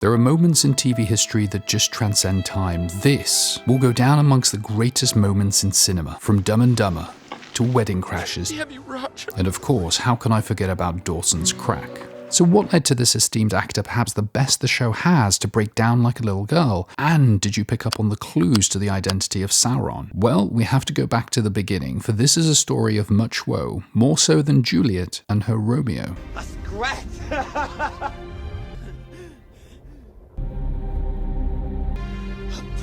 There are moments in TV history that just transcend time. This will go down amongst the greatest moments in cinema, from Dumb and Dumber to Wedding Crashers. And of course, how can I forget about Dawson's Crack? So what led to this esteemed actor perhaps the best the show has to break down like a little girl? And did you pick up on the clues to the identity of Sauron? Well, we have to go back to the beginning, for this is a story of much woe, more so than Juliet and her Romeo. That's great!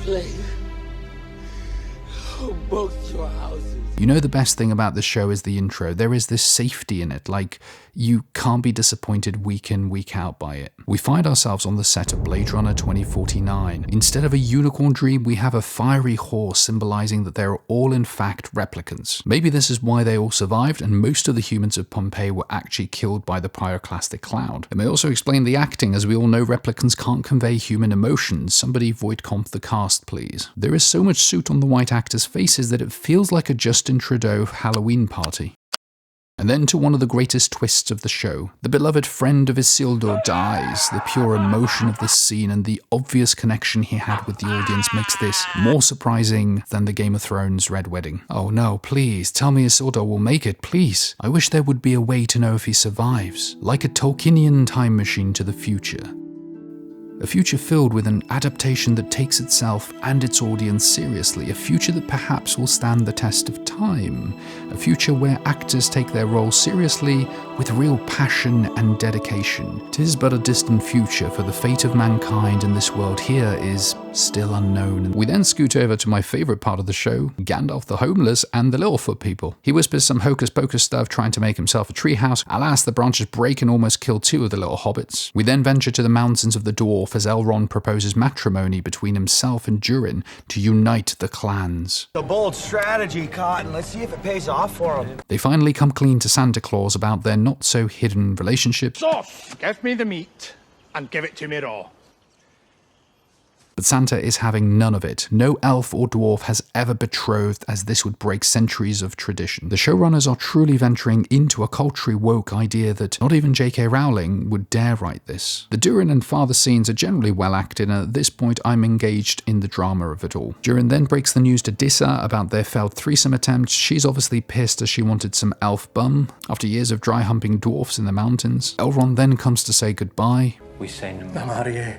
Plague on both your houses. You know, the best thing about the show is the intro. There is this safety in it, like you can't be disappointed week in, week out by it. We find ourselves on the set of Blade Runner 2049. Instead of a unicorn dream, we have a fiery horse symbolizing that they're all in fact replicants. Maybe this is why they all survived and most of the humans of Pompeii were actually killed by the pyroclastic cloud. It may also explain the acting, as we all know replicants can't convey human emotions. Somebody void comp the cast, please. There is so much soot on the white actors' faces that it feels like a Justin Trudeau Halloween party. And then to one of the greatest twists of the show. The beloved friend of Isildur dies. The pure emotion of this scene and the obvious connection he had with the audience makes this more surprising than the Game of Thrones Red Wedding. Oh no, please, tell me Isildur will make it, please. I wish there would be a way to know if he survives. Like a Tolkienian time machine to the future. A future filled with an adaptation that takes itself and its audience seriously. A future that perhaps will stand the test of time. A future where actors take their roles seriously with real passion and dedication. 'Tis but a distant future, for the fate of mankind in this world here is still unknown. We then scoot over to my favourite part of the show, Gandalf the homeless and the Littlefoot people. He whispers some hocus pocus stuff trying to make himself a treehouse. Alas, the branches break and almost kill two of the little hobbits. We then venture to the mountains of the dwarf as Elrond proposes matrimony between himself and Durin to unite the clans. A bold strategy, Cotton. Let's see if it pays off for him. They finally come clean to Santa Claus about their not so hidden relationship. Sauce! Give me the meat and give it to me raw. But Santa is having none of it. No elf or dwarf has ever betrothed, as this would break centuries of tradition. The showrunners are truly venturing into a culturally woke idea that not even J.K. Rowling would dare write this. The Durin and father scenes are generally well acted, and at this point I'm engaged in the drama of it all. Durin then breaks the news to Dissa about their failed threesome attempt. She's obviously pissed as she wanted some elf bum after years of dry humping dwarfs in the mountains. Elrond then comes to say goodbye. We say no more.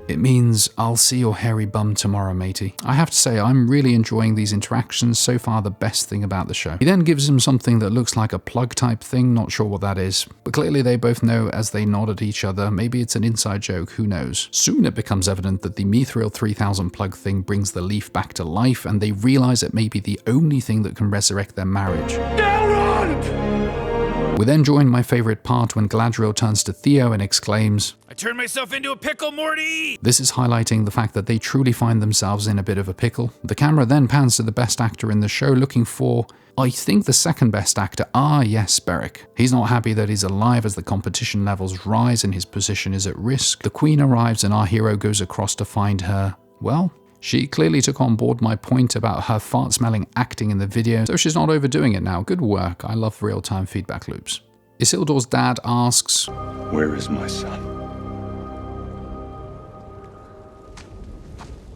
It means I'll see your hairy bum tomorrow, matey. I have to say, I'm really enjoying these interactions. So far, the best thing about the show. He then gives him something that looks like a plug type thing, not sure what that is. But clearly they both know as they nod at each other. Maybe it's an inside joke, who knows. Soon it becomes evident that the Mithril 3000 plug thing brings the leaf back to life, and they realize it may be the only thing that can resurrect their marriage. We then join my favourite part when Galadriel turns to Theo and exclaims, I turned myself into a pickle, Morty! This is highlighting the fact that they truly find themselves in a bit of a pickle. The camera then pans to the best actor in the show, looking for, I think, the second best actor. Ah, yes, Beric. He's not happy that he's alive as the competition levels rise and his position is at risk. The Queen arrives and our hero goes across to find her, well, she clearly took on board my point about her fart-smelling acting in the video, so she's not overdoing it now. Good work. I love real-time feedback loops. Isildur's dad asks, Where is my son?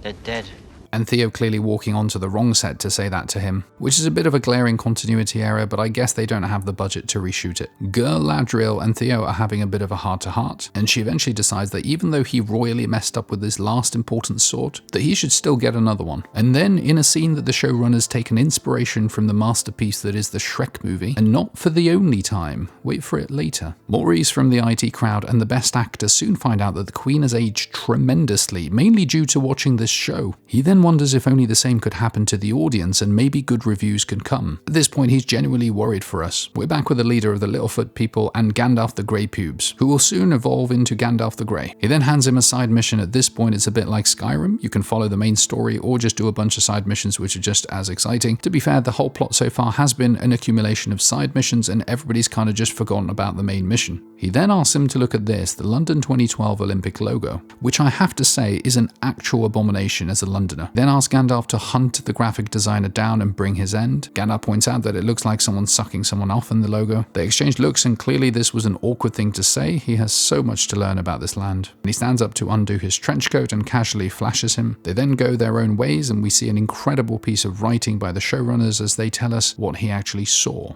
They're dead. and Theo clearly walking onto the wrong set to say that to him, which is a bit of a glaring continuity error, but I guess they don't have the budget to reshoot it. Galadriel and Theo are having a bit of a heart-to-heart, and she eventually decides that even though he royally messed up with his last important sword, that he should still get another one. And then, in a scene that the showrunners taken inspiration from the masterpiece that is the Shrek movie, and not for the only time, wait for it later, Maurice from the IT crowd and the best actor soon find out that the Queen has aged tremendously, mainly due to watching this show. He then wonders if only the same could happen to the audience and maybe good reviews can come. At this point, he's genuinely worried for us. We're back with the leader of the Littlefoot people and Gandalf the Grey Pubes, who will soon evolve into Gandalf the Grey. He then hands him a side mission. At this point, it's a bit like Skyrim. You can follow the main story or just do a bunch of side missions which are just as exciting. To be fair, the whole plot so far has been an accumulation of side missions and everybody's kind of just forgotten about the main mission. He then asks him to look at this, the London 2012 Olympic logo, which I have to say is an actual abomination as a Londoner. Then asks Gandalf to hunt the graphic designer down and bring his end. Gandalf points out that it looks like someone's sucking someone off in the logo. They exchange looks, and clearly this was an awkward thing to say. He has so much to learn about this land. And he stands up to undo his trench coat and casually flashes him. They then go their own ways, and we see an incredible piece of writing by the showrunners as they tell us what he actually saw.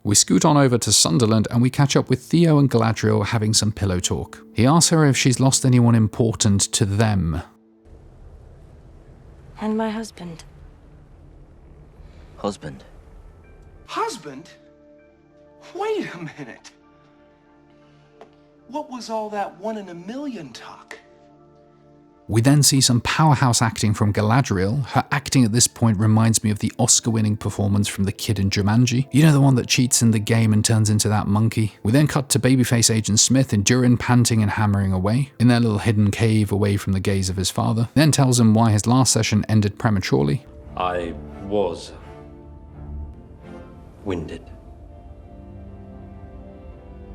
We scoot on over to Sunderland and we catch up with Theo and Galadriel having some pillow talk. He asks her if she's lost anyone important to them. And my husband. Husband? Husband? Wait a minute. What was all that 1 in a million talk? We then see some powerhouse acting from Galadriel. Her acting at this point reminds me of the Oscar-winning performance from the kid in Jumanji. You know, the one that cheats in the game and turns into that monkey? We then cut to babyface Agent Smith and Durin panting and hammering away, in their little hidden cave away from the gaze of his father. He then tells him why his last session ended prematurely. I was winded.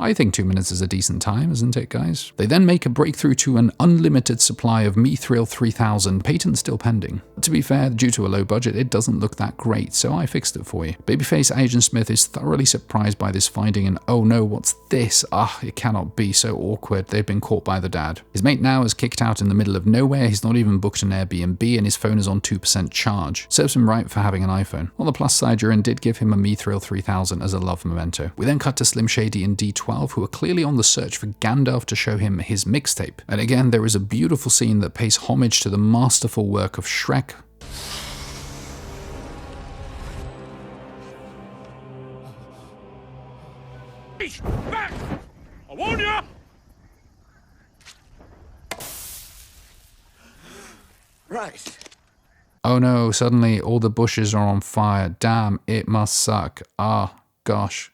I think 2 minutes is a decent time, isn't it, guys? They then make a breakthrough to an unlimited supply of Mithril 3000, patent still pending. To be fair, due to a low budget, it doesn't look that great, so I fixed it for you. Babyface Agent Smith is thoroughly surprised by this finding and, oh no, what's this? It cannot be, so awkward. They've been caught by the dad. His mate now is kicked out in the middle of nowhere. He's not even booked an Airbnb and his phone is on 2% charge. Serves him right for having an iPhone. On the plus side, Durin did give him a Mithril 3000 as a love memento. We then cut to Slim Shady and D12, who are clearly on the search for Gandalf to show him his mixtape. And again, there is a beautiful scene that pays homage to the masterful work of Shrek. Back! I warn you! Right. Oh no, suddenly all the bushes are on fire. Damn, it must suck. Gosh.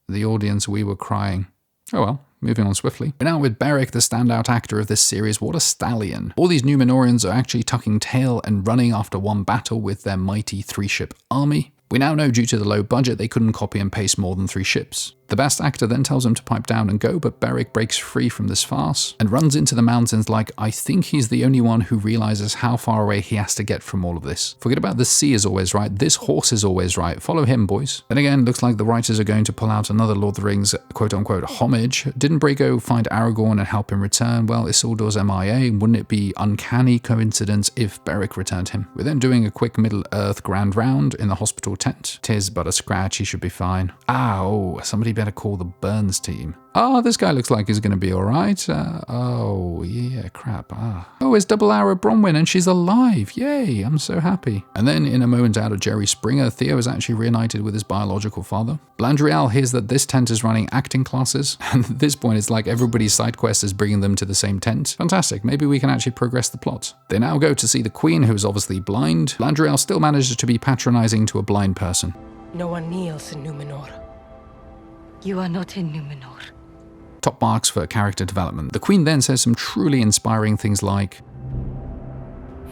The audience, we were crying. Oh well, moving on swiftly. We're now with Beric, the standout actor of this series. What a stallion. All these Númenóreans are actually tucking tail and running after one battle with their mighty 3-ship army. We now know due to the low budget they couldn't copy and paste more than 3 ships. The best actor then tells him to pipe down and go, but Beric breaks free from this farce and runs into the mountains like I think he's the only one who realizes how far away he has to get from all of this. Forget about the sea is always right, this horse is always right. Follow him, boys. Then again, looks like the writers are going to pull out another Lord of the Rings quote-unquote homage. Didn't Brago find Aragorn and help him return? Well, Isildur's MIA. Wouldn't it be uncanny coincidence if Beric returned him? We're then doing a quick Middle-earth grand round in the hospital tent. Tis but a scratch, he should be fine. Ow, somebody better call the Burns team. This guy looks like he's going to be alright. Yeah, crap. It's Double Arrow Bronwyn and she's alive. Yay, I'm so happy. And then in a moment out of Jerry Springer, Theo is actually reunited with his biological father. Blandriel hears that this tent is running acting classes, and at this point it's like everybody's side quest is bringing them to the same tent. Fantastic, maybe we can actually progress the plot. They now go to see the Queen, who is obviously blind. Blandriel still manages to be patronizing to a blind person. No one kneels in Númenor. You are not in Númenor. Top marks for character development. The Queen then says some truly inspiring things like,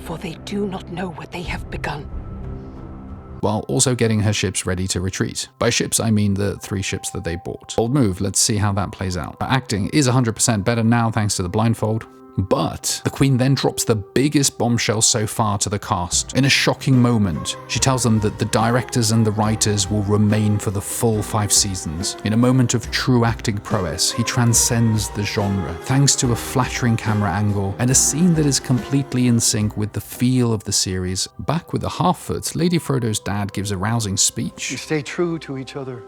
For they do not know what they have begun. while also getting her ships ready to retreat. By ships, I mean the 3 ships that they bought. Bold move, let's see how that plays out. Her acting is 100% better now thanks to the blindfold. But the Queen then drops the biggest bombshell so far to the cast. In a shocking moment, she tells them that the directors and the writers will remain for the full 5 seasons. In a moment of true acting prowess, he transcends the genre, thanks to a flattering camera angle and a scene that is completely in sync with the feel of the series. Back with the Half-Foots, Lady Frodo's dad gives a rousing speech. You stay true to each other.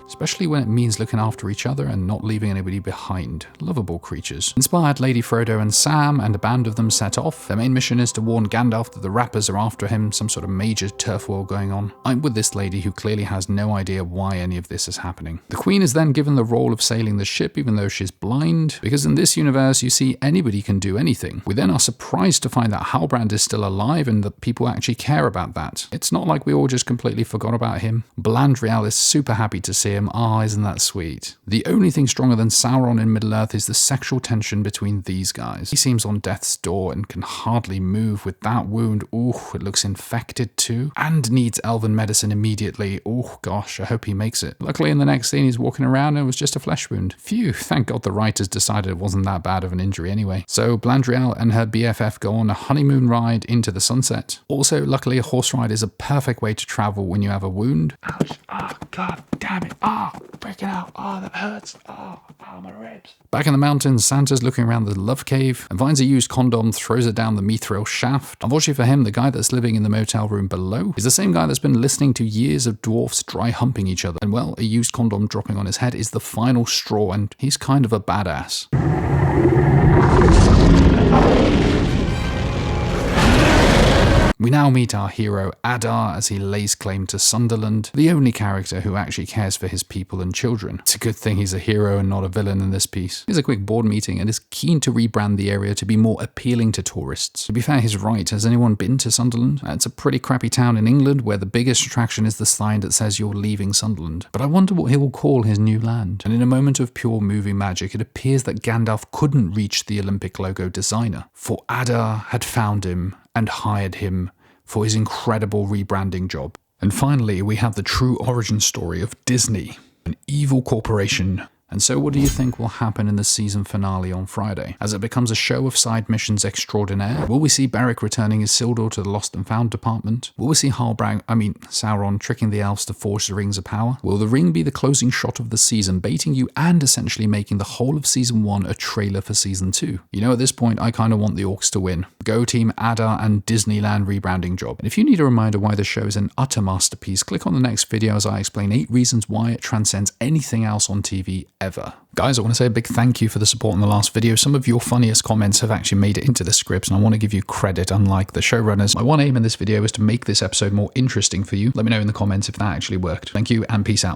Especially when it means looking after each other and not leaving anybody behind. Lovable creatures. Inspired, Lady Frodo and Sam and a band of them set off. Their main mission is to warn Gandalf that the rappers are after him, some sort of major turf war going on. I'm with this lady who clearly has no idea why any of this is happening. The Queen is then given the role of sailing the ship even though she's blind, because in this universe you see anybody can do anything. We then are surprised to find that Halbrand is still alive and that people actually care about that. It's not like we all just completely forgot about him. Blandriel is super happy to see him him. Ah, isn't that sweet? The only thing stronger than Sauron in Middle-earth is the sexual tension between these guys. He seems on death's door and can hardly move with that wound. Ooh, it looks infected too. And needs elven medicine immediately. Oh gosh, I hope he makes it. Luckily in the next scene he's walking around and it was just a flesh wound. Phew, thank God the writers decided it wasn't that bad of an injury anyway. So Blandriel and her BFF go on a honeymoon ride into the sunset. Also, luckily a horse ride is a perfect way to travel when you have a wound. Ouch, oh god damn it, break it out, that hurts, my ribs. Back in the mountains, Santa's looking around the love cave and finds a used condom, throws it down the mithril shaft. Unfortunately for him, the guy that's living in the motel room below is the same guy that's been listening to years of dwarfs dry humping each other. And well, a used condom dropping on his head is the final straw, and he's kind of a badass. We now meet our hero Adar as he lays claim to Sunderland, the only character who actually cares for his people and children. It's a good thing he's a hero and not a villain in this piece. He has a quick board meeting and is keen to rebrand the area to be more appealing to tourists. To be fair, he's right. Has anyone been to Sunderland? It's a pretty crappy town in England where the biggest attraction is the sign that says you're leaving Sunderland. But I wonder what he will call his new land. And in a moment of pure movie magic, it appears that Gandalf couldn't reach the Olympic logo designer, for Adar had found him and hired him for his incredible rebranding job. And finally, we have the true origin story of Disney, an evil corporation. And so what do you think will happen in the season finale on Friday? As it becomes a show of side missions extraordinaire, will we see Beric returning Isildur to the Lost and Found department? Will we see Sauron tricking the elves to forge the Rings of Power? Will the ring be the closing shot of the season, baiting you and essentially making the whole of season 1 a trailer for season 2? You know, at this point, I kind of want the orcs to win. Go team Adar and Disneyland rebranding job. And if you need a reminder why this show is an utter masterpiece, click on the next video as I explain 8 reasons why it transcends anything else on TV ever. Guys, I want to say a big thank you for the support in the last video. Some of your funniest comments have actually made it into the scripts, and I want to give you credit, unlike the showrunners. My one aim in this video is to make this episode more interesting for you. Let me know in the comments if that actually worked. Thank you, and peace out.